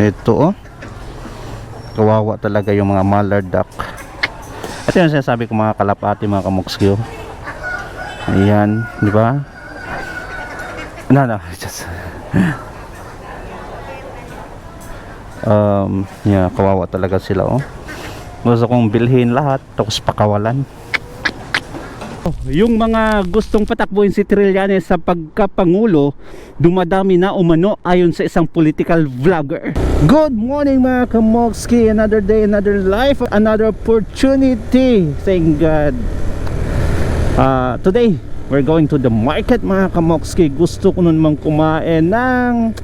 Ito oh. Kawawa talaga yung mga mallard duck. Ito yung sinasabi ko mga kalapati, mga kamokski. Ayan, di ba? No, just yeah, kawawa talaga sila oh. Gusto kong bilhin lahat tapos pakawalan. Yung mga gustong patakbuhin si Trillanes sa pagkapangulo, dumadami na umano ayon sa isang political vlogger. Good morning mga kamokski, another day, another life, another opportunity. Thank God. Today we're going to the market mga kamokski. Gusto ko nun mang kumain ng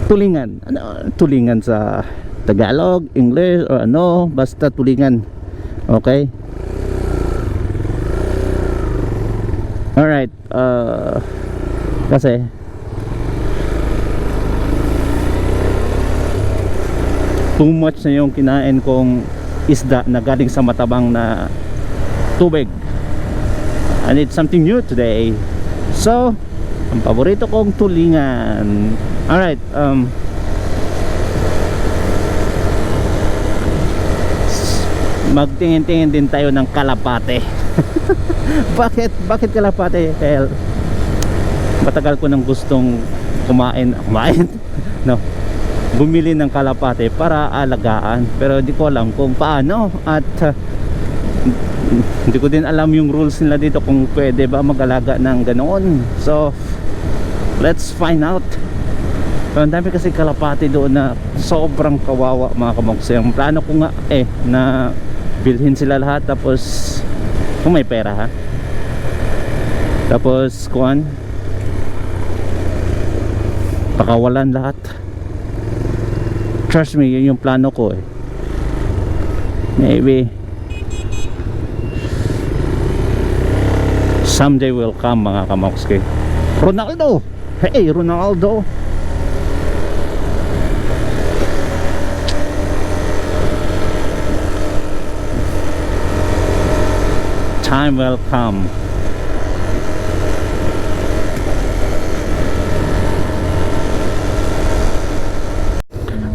tulingan. Ano tulingan sa Tagalog, English or ano, basta tulingan. Okay? Alright, kasi too much na yung kinain kong isda na galing sa matabang na tubig. I need something new today. So, ang paborito kong tulingan. Alright, magtingin-tingin din tayo ng kalapate. Bakit kalapate? Dahil matagal ko nang gustong kumain no, bumili ng kalapate para alagaan, pero hindi ko alam kung paano at hindi ko din alam yung rules nila dito kung pwede ba mag-alaga ng ganoon. So let's find out. Pero ang dami kasi kalapate doon na sobrang kawawa mga kamoks. Ang plano ko nga na bilhin sila lahat, tapos kung may pera ha, tapos kuan pakawalan lahat. Trust me, yun yung plano ko Maybe someday will come mga kamokski. Ronaldo! Hey Ronaldo! Time will come.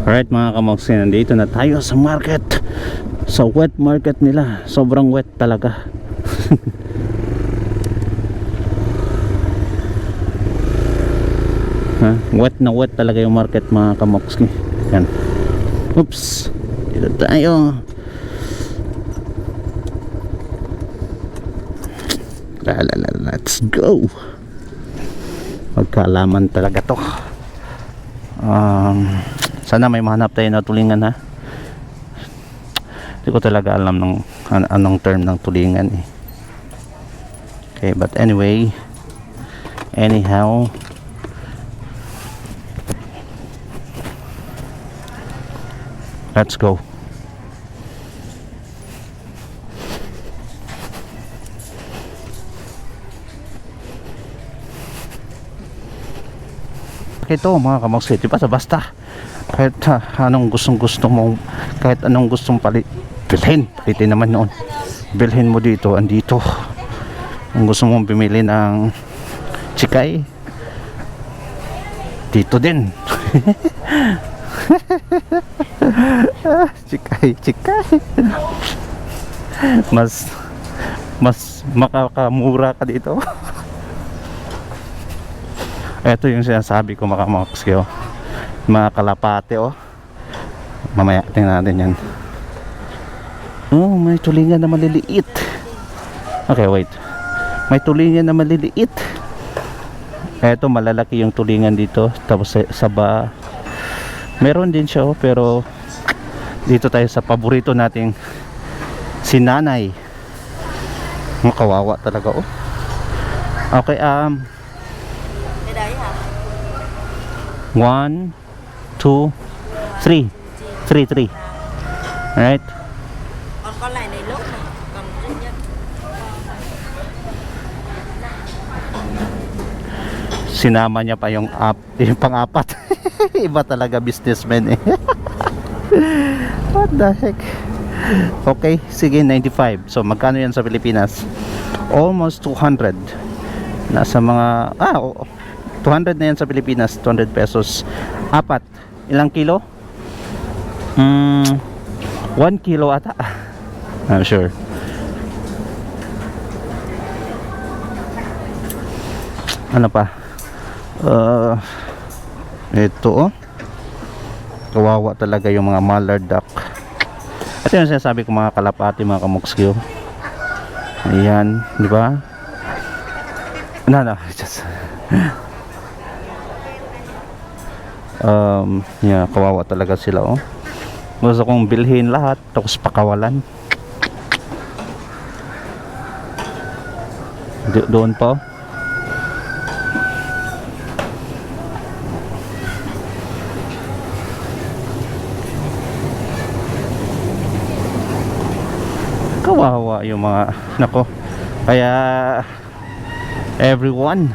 Alright mga kamoksin, nandito na tayo sa market, sa wet market nila. Sobrang wet talaga. Wet na wet talaga yung market mga kamoksin. Yan. Oops, dito tayo. Let's go. Magkaalaman talaga to. Sana may mahanap tayo na tulingan ha. Hindi ko talaga alam ng anong term ng tulingan Okay, but anyway, anyhow, let's go. Ito mga kamokski, diba sa basta kahit anong gusto mo, kahit anong gustong palitin naman noon, bilhin mo dito, andito. Kung gusto mong bumili ng chikay, dito din. chikay mas makakamura ka dito. Ito yung sinasabi ko mga kamokski mga kalapate mamaya tingnan natin yan. May tulingan na maliliit. Okay, wait, may tulingan na maliliit. Ito malalaki yung tulingan dito. Tapos sa meron din siya pero dito tayo sa paborito nating si nanay. Kawawa talaga Okay, 1, 2, 3. 3. Alright. Còn lại này lốt này, còn riêng nhất. Sinama niya pa yung pang-apat. Iba talaga businessman What the heck. Okay, sige, 95. So magkano yan sa Pilipinas? Almost 200. Nasa mga 200 na yan sa Pilipinas, 200 pesos. Apat. Ilang kilo? 1 kilo ata. I'm sure. Ano pa? Ito oh. Kawawa talaga yung mga mallard duck. Ito yung sinasabi ko, mga kalapati, mga kamukskyo. Ayan, di ba? No, just yeah, kawawa talaga sila oh. Gusto kong bilhin lahat tapos pakawalan. Doon pa. Kawawa yung mga nako. Kaya everyone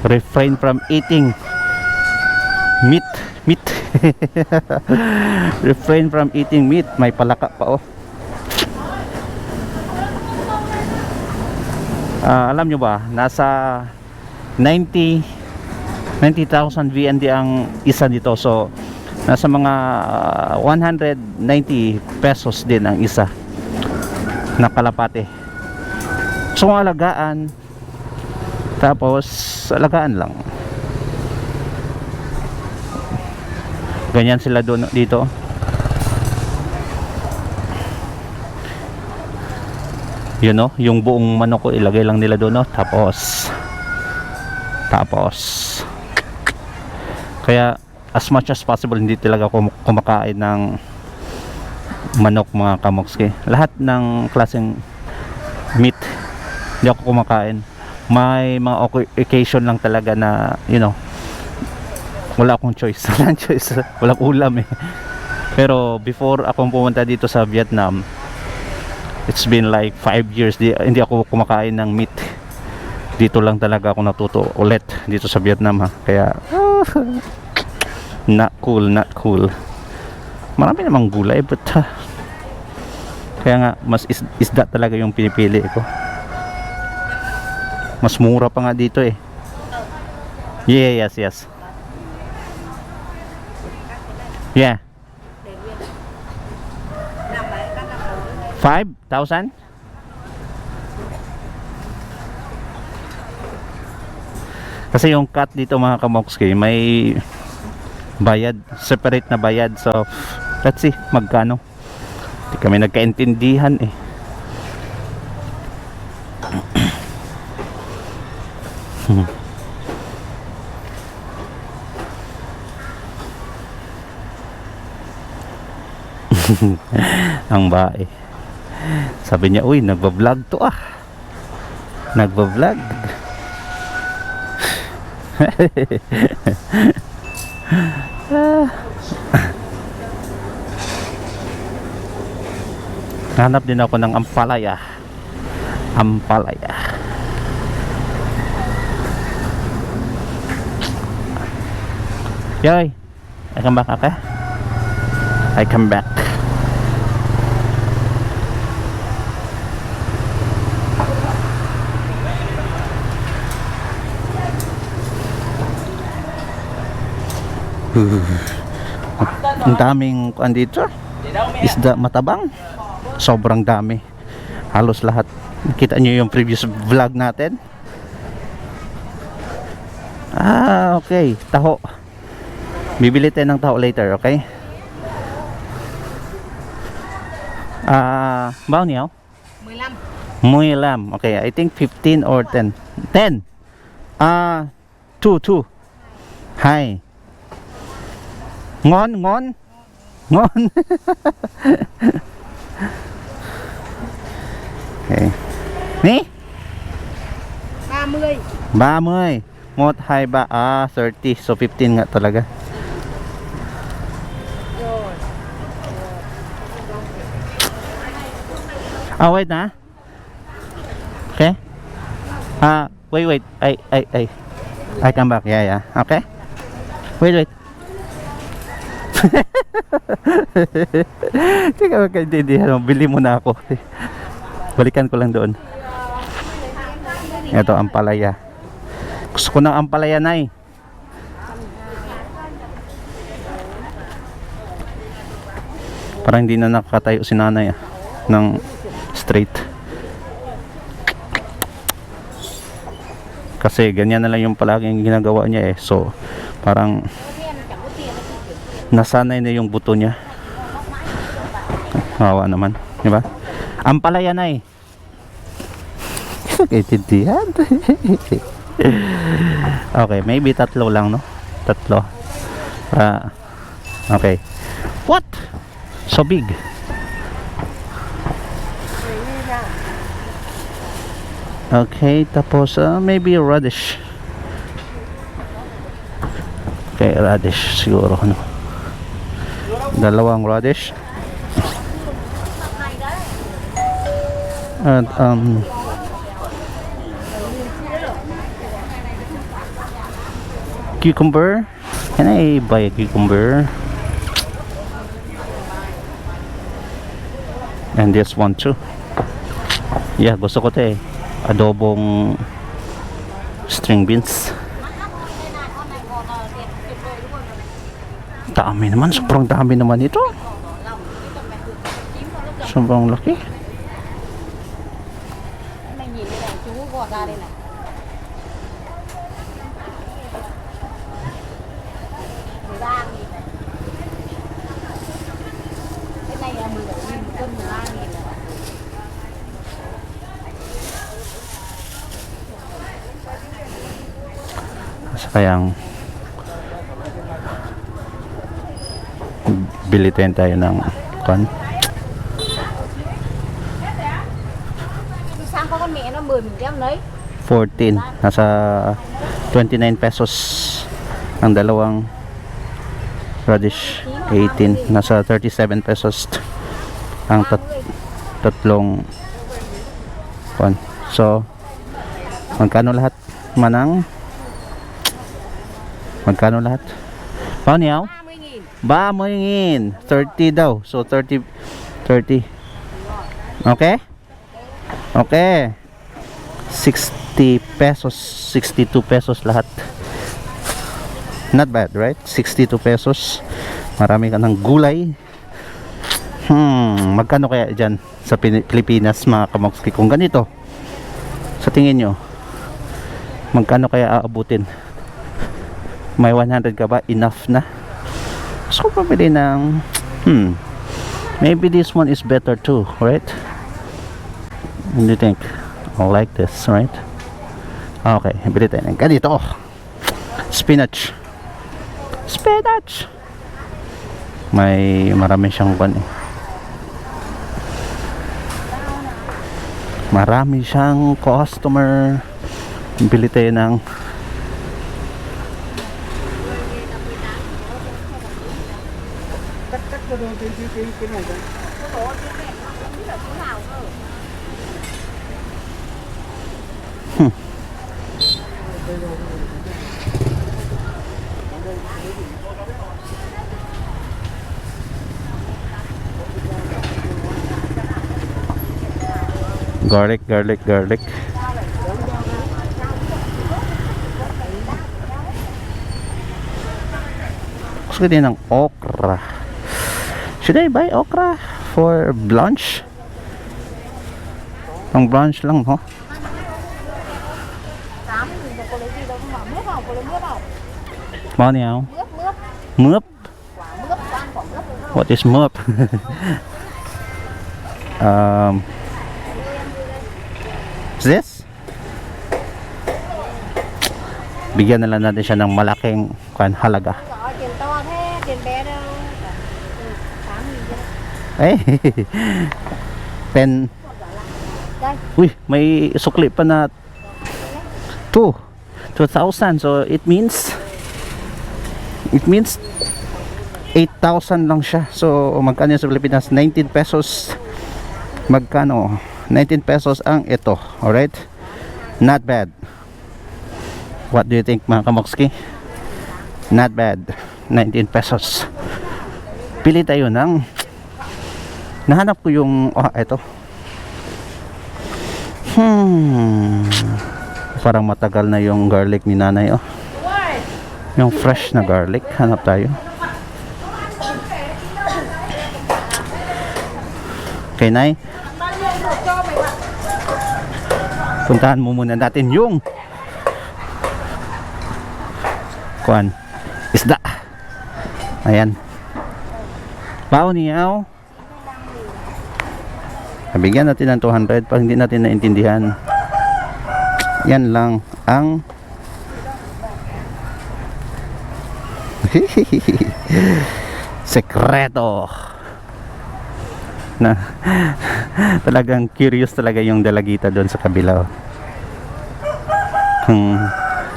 refrain from eating meat. Refrain from eating meat. May palaka pa oh. Alam nyo ba, nasa 90,000 VND ang isa dito. So nasa mga 190 pesos din ang isa na kalapate. So alagaan, tapos alagaan lang. Ganyan sila doon dito. Yun know, yung buong manok ko ilagay lang nila doon, no? Tapos kaya as much as possible hindi talaga ako kumakain ng manok, mga kamokske. Lahat ng klaseng meat hindi ako kumakain. May mga occasion lang talaga na you know, wala akong choice. Walang choice, walang ulam eh. Pero before akong pumunta dito sa Vietnam, it's been like 5 years hindi ako kumakain ng meat. Dito lang talaga ako natuto ulit dito sa Vietnam ha. Kaya not cool. Marami namang gulay but kaya nga mas isda talaga yung pinipili ko. Mas mura pa nga dito eh. Yes. Yeah. 5,000? Kasi yung cut dito, mga kamokske, may bayad, separate na bayad. So let's see magkano. Hindi kami nagkaintindihan eh. Ang bae. Sabi niya, uy, nagbablog to ah. Nagbablog. Hanap din ako ng ampalaya. Yoy, I come back, okay? I come back. Ang daming kuan dito. Isda matabang. Sobrang dami. Halos lahat. Kita nyo yung previous vlog natin. Okay. Taho. Bibili tayo ng taho later, okay? Bao nhiêu? 15. Okay, I think 15 or 10. 10. 2. Hai. Ngon. Okay. Ni? 30. 1, 2, 3. 30. So 15 nga talaga. Wait na. Okay. Wait. I come back. Yeah. Okay. Wait. Teka, magkaintindihan mo. Bili mo na ako. Balikan ko lang doon. Ito, ampalaya. Gusto ko ng ampalaya, Nay. Parang hindi na nakatayo si nanay ng straight. Kasi ganyan na lang yung palaging ginagawa niya so parang nasanay na yung buto niya. Hawa naman, di ba? Ampalaya na Kaintindihan. Okay, maybe tatlo lang, no? Tatlo. Okay. What? So big. Okay, tapos maybe radish. Okay, radish siguro, no? Dalawang radish. At cucumber. Can I buy a cucumber? And this one too. Yeah, gusto ko 'to adobong string beans. Dami naman, sobrang dami naman ito. Sobrang laki. Mày nhìn cái này chú gọt ra đây này. Cái này là 17.000 cân, 13.000 rồi. Kayang bili tayo ng kan. Sang có con mẹ nó 10 mình đem lấy. 14, nasa 29 pesos ang dalawang radish. 18, nasa 37 pesos ang tatlong kan. So magkano lahat manang? Magkano lahat? Paano yaw? 30.000. 30 daw. So 30. Okay? Okay. 60 pesos, 62 pesos lahat. Not bad, right? 62 pesos. Marami ka ng gulay. Magkano kaya dyan sa Pilipinas, mga kamokski? Kung ganito, sa tingin nyo, magkano kaya aabutin? May 100 ka ba? Enough na? So, pabili ng maybe this one is better too, right? What do you think? I like this, right? Okay, bili tayo ng ganito. Spinach. May marami siyang marami siyang customer. Bili tayo ng garlic. Gusto din ng okra. Should I buy okra for lunch? Ang brunch lang, no? Bao nhiêu? Mướp. What is mướp? This? Bigyan na lang natin siya ng malaking halaga. Tiền to thế, tiền bé đâu. 8.000 Eh, 10. Đây. Uy, may sukli pa na 2,000. So it means 8,000 lang siya. So magkano sa Pilipinas? 19 pesos. Magkano? 19 pesos ang ito. Alright? Not bad. What do you think, mga kamokski? Not bad. 19 pesos. Pili tayo ng nahanap ko yung ito. Parang matagal na yung garlic ni nanay, Yung fresh na garlic. Hanap tayo. Okay, Nay? Puntahan mo muna natin yung kuan, isda. Ayan. Bao niyaw. Nabigyan natin ng 200 pag hindi natin naintindihan. Yan lang ang sekreto na talagang curious talaga yung dalagita doon sa kabila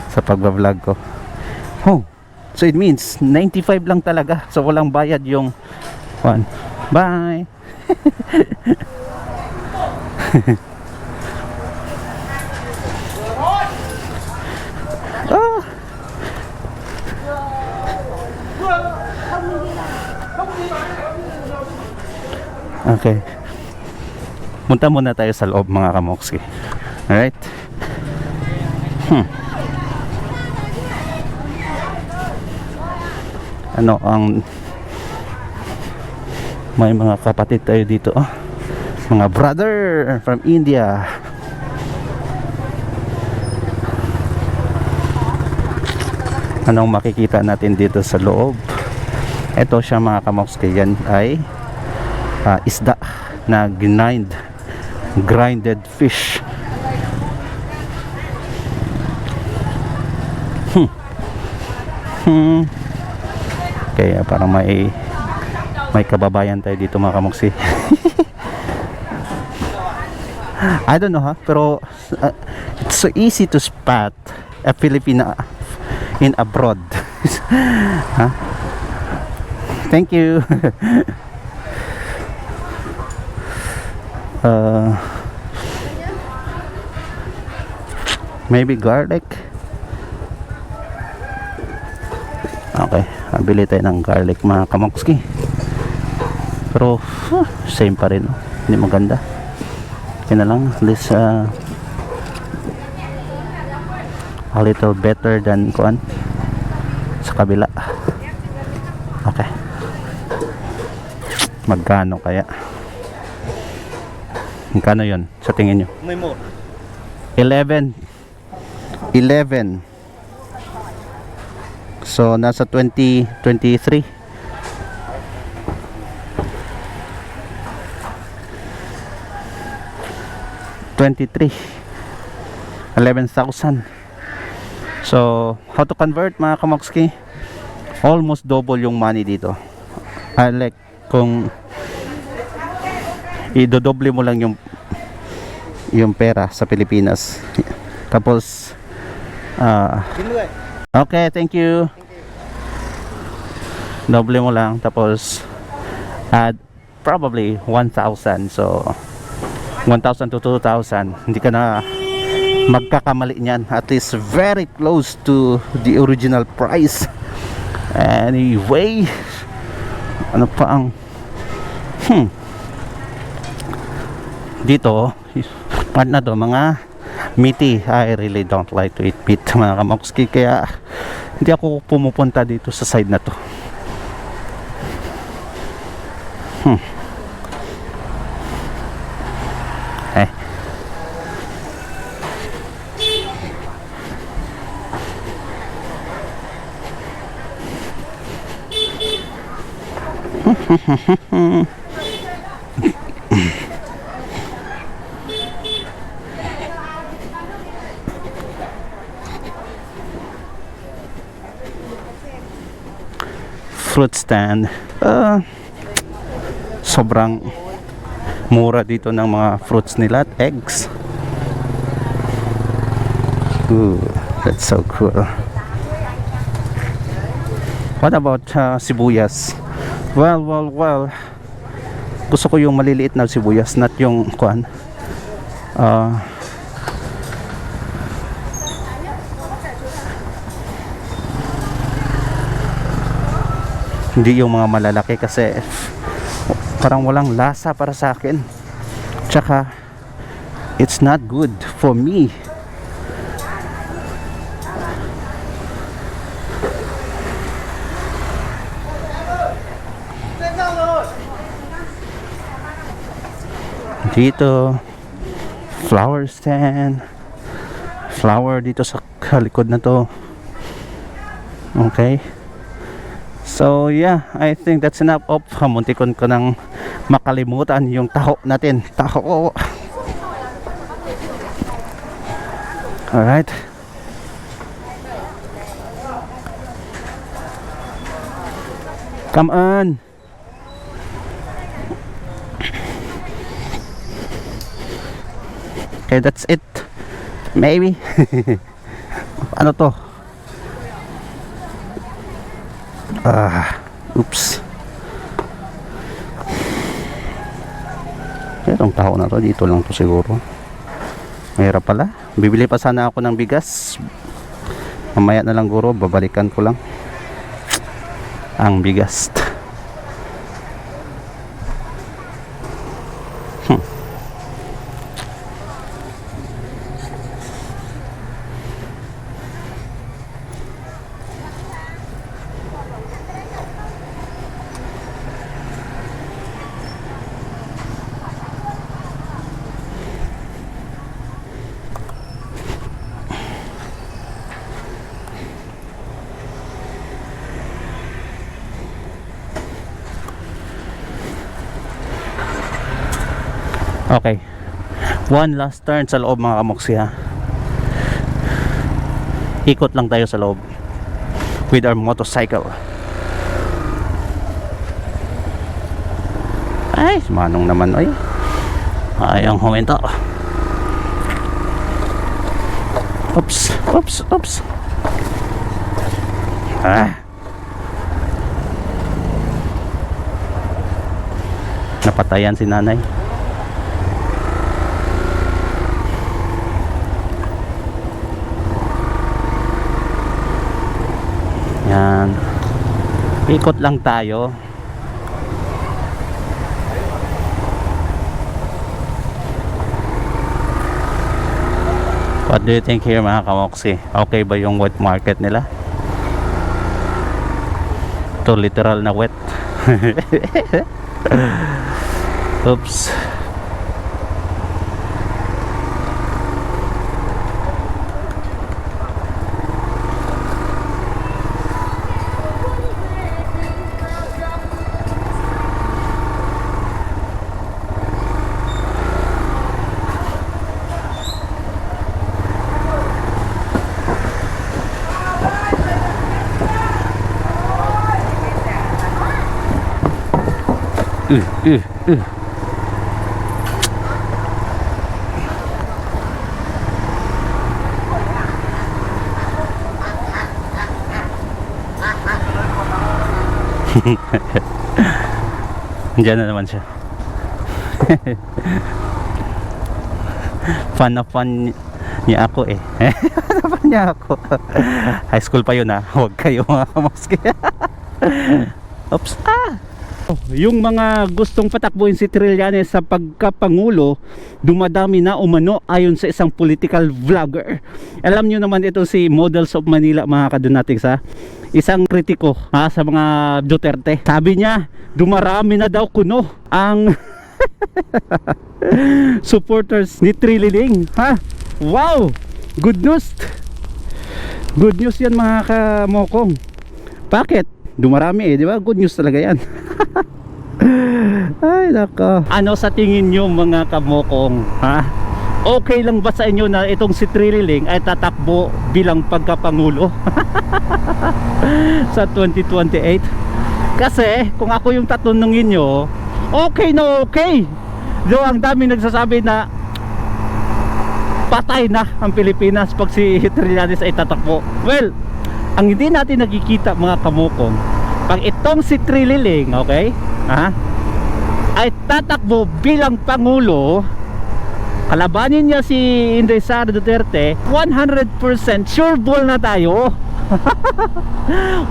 sa pagbablog ko. Oh, so it means 95 lang talaga, so walang bayad yung one. Bye. Ah. Okay. Punta muna tayo sa loob mga kamokski. Alright. Ano ang may mga kapatid tayo dito, oh. Mga brother from India. Anong makikita natin dito sa loob? Ito siya mga kamokski, yan ay isda na grinded fish. Kaya parang may kababayan tayo dito mga kamoksi. I don't know pero it's so easy to spot a Filipina in abroad. Huh? Thank you. Maybe garlic. Okay, bili tayo ng garlic mga kamokski. Pero same pa rin, hindi maganda. Kaya na lang, at least a little better than kuan sa kabila. Okay, magkano kaya? Magkano yun sa tingin nyo? May more. 11. So nasa 20, 23. 23. 11,000. So how to convert mga kamokski? Almost double yung money dito. Like kung idodoble mo lang yung pera sa Pilipinas. Tapos okay, thank you. Doble mo lang, tapos add probably 1,000. So 1,000 to 2,000. Hindi ka na magkakamali niyan. At least very close to the original price. Anyway, ano pa ang dito part na to, mga meaty. I really don't like to eat meat mga kamokski, kaya hindi ako pumupunta dito sa side na to. Eh fruit stand. Sobrang mura dito ng mga fruits nila at eggs. Ooh, that's so cool. What about sibuyas? Well, gusto ko yung maliliit na sibuyas, not yung kuan. Hindi yung mga malalaki kasi parang walang lasa para sa akin. Tsaka it's not good for me. dito. Flower stand. Flower dito sa likod na to. Okay. So yeah, I think that's enough of muntikon ko nang makalimutan yung taho natin. Taho. Alright. Come on. Okay, that's it. Maybe. Ano to? Oops. Itong tao na to, dito lang to siguro. Mahirap pala. Bibili pa sana ako ng bigas. Mamaya na lang guro, babalikan ko lang ang bigas. Okay, one last turn sa loob mga kamoksi ha. Ikot lang tayo sa loob with our motorcycle. Ay, manong naman oy. Ayang humento. Oops, oops, oops. Napatayan si nanay. Yan. Ikot lang tayo. What do you think here mga kamoksi? Okay ba yung wet market nila? Ito literal na wet. Oops. Diyan na naman siya. Fun na fun niya ako eh. Fun na fun niya ako. High school pa yun ha. Huwag kayo mga kamoski. Oops. Yung mga gustong patakbuhin si Trillanes sa pagkapangulo, dumadami na umano ayon sa isang political vlogger. Alam nyo naman ito si Models of Manila mga kadunatics ha. Isang kritiko sa mga Duterte. Sabi niya, dumarami na daw kuno ang supporters ni Trililing ha. Wow! Good news. Good news yan mga kamokong. Bakit? Dumarami eh, di ba? Good news talaga yan. Ay nako. Ano sa tingin nyo mga kamokong ha? Okay lang ba sa inyo na itong si Trililing ay tatakbo bilang pagkapangulo sa 2028? Kasi kung ako yung tatanungin nyo, okay na okay. Though ang daming nagsasabi na patay na ang Pilipinas pag si Trillanes ay tatakbo. Well, ang hindi natin nakikita mga kamukong, pag itong si Trililing, okay, ay tatakbo bilang pangulo, kalabanin niya si Inday Sara Duterte, 100% sure ball na tayo. 100%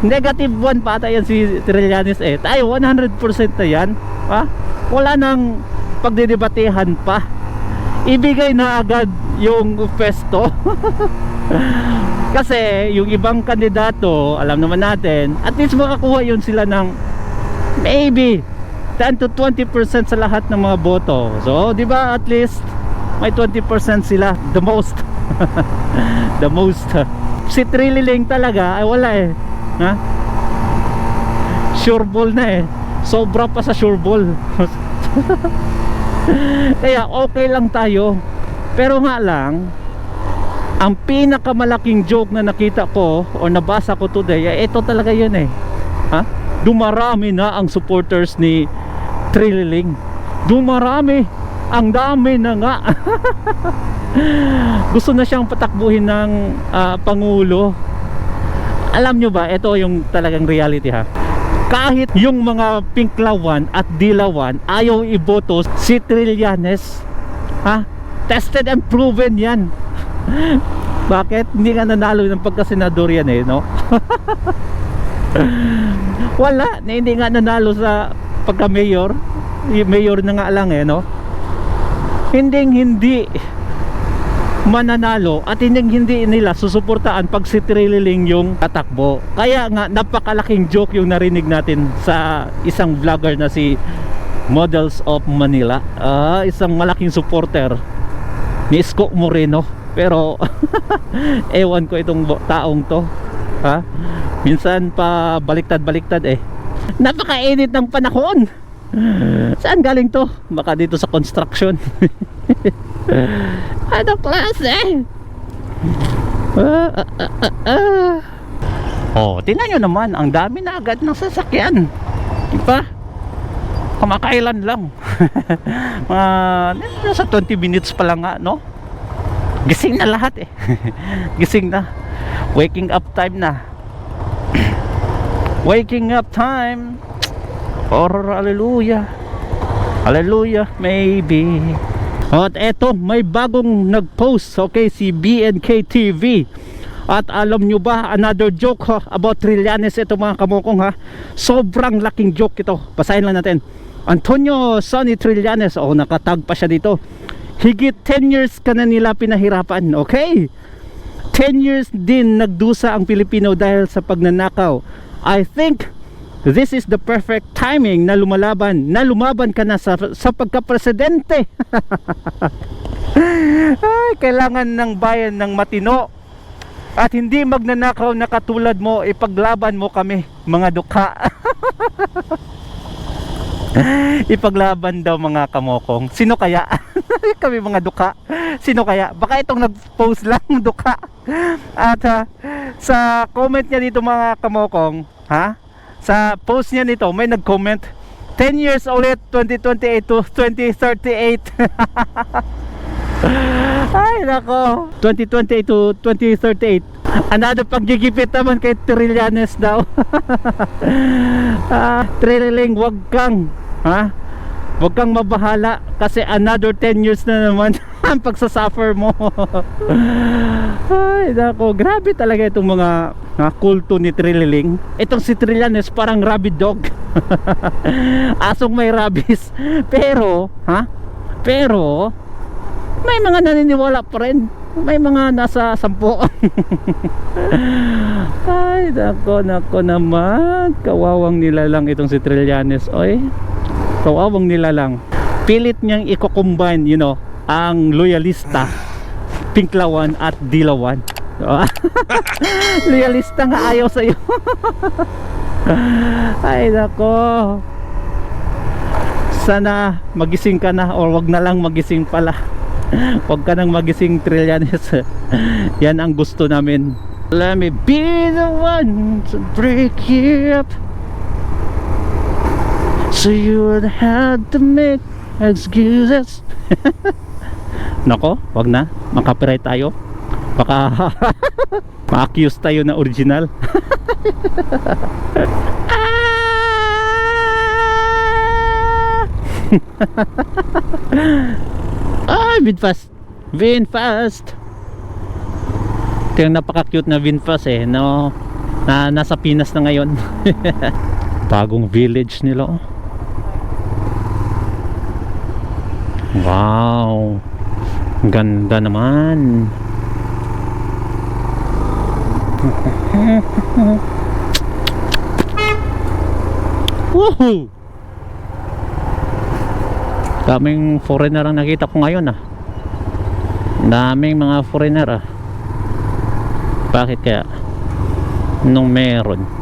negative 1 pa yan si Trillanes eh. Tayo 100% na yan. Wala nang pagdidebatehan pa. Ibigay na agad yung pesto. Kasi yung ibang kandidato, alam naman natin, at least makakuha yun sila ng maybe 10 to 20% sa lahat ng mga boto. So, di ba, at least may 20% sila, the most. The most. Si Trililing talaga ay wala eh. Ha? Sure ball na eh. Sobra pa sa sure ball. Kaya okay lang tayo. Pero nga lang, ang pinakamalaking joke na nakita ko o nabasa ko today, ito talaga yun eh. Ha? Dumarami na ang supporters ni Trililing. Dumarami. Ang dami na nga. Gusto na siyang patakbuhin ng Pangulo. Alam nyo ba, ito yung talagang reality ha. Kahit yung mga Pinklawan at Dilawan ayaw iboto si Trillanes, ha? Tested and proven yan. Bakit? Hindi nga nanalo ng pagkasenador yan eh, no? Wala, hindi nga nanalo sa pagka-mayor. Mayor na nga lang eh, no? Hindi mananalo at hindi nila susuportaan pag si Trililing yung tatakbo. Kaya nga napakalaking joke yung narinig natin sa isang vlogger na si Models of Manila. Isang malaking supporter ni Isko Moreno. Pero ewan ko itong taong to, ha? Minsan pa baliktad eh. Napaka-init ng panahon. Saan galing to? Baka dito sa construction. Ano klase? Oh, tingnan nyo naman, ang dami na agad ng sasakyan. Diba? Kamakailan lang. Nasa 20 minutes pa lang nga, no? Gising na lahat eh. Gising na. Waking up time na. Waking up time. Or hallelujah. Hallelujah, maybe. At eto, may bagong nag-post, okay, si BNK TV. At alam nyo ba, another joke about Trillanes ito mga kamukong ha. Sobrang laking joke ito. Basahin lang natin. Antonio Sonny Trillanes, nakatag pa siya dito. Higit 10 years ka na nila pinahirapan, okay? 10 years din nagdusa ang Pilipino dahil sa pagnanakaw. I think this is the perfect timing na lumaban ka na sa pagka-presidente. Ay, kailangan ng bayan ng matino at hindi magnanakaw na katulad mo. Ipaglaban mo kami mga dukha. Ipaglaban daw mga kamokong. Sino kaya? Kami mga dukha. Sino kaya? Baka itong nag-post lang dukha. At sa comment niya dito mga kamokong, ha? Sa post niya nito may nag-comment, 10 years ulit, 2028 to 2038. Ay nako, 2028 to 2038. Another paggigipit naman kay Trillanes daw. Trililing, wag kang mabahala kasi another 10 years na naman ang pagsasuffer mo. Ay nako, grabe talaga itong mga kulto ni Trililing. Itong si Trillanes parang rabid dog. Asong may rabies. Pero may mga naniniwala pa rin. May mga nasa 10. Ay nako naman. Kawawang nilalang itong si Trillanes. Oy, kawawang nilalang. Pilit niyang i-combine, ang loyalista, Pinklawan at Dilawan. Loyalista nga ayaw sa'yo. Ay nako, sana magising ka na, or wag na lang magising pala. Wag ka nang magising, Trillanes. Yan ang gusto namin. Let me be the one to break you up, so you would have to make excuses. Nako, wag na, makapiright tayo. Baka ma-accuse tayo na original. Vinfast. Ito yung napaka-cute na Vinfast no? Na nasa Pinas na ngayon. Bagong village nila. Wow, ganda naman. Woohoo! Daming foreigner ang nakita ko ngayon ah. Daming mga foreigner ah. Bakit kaya? Nung meron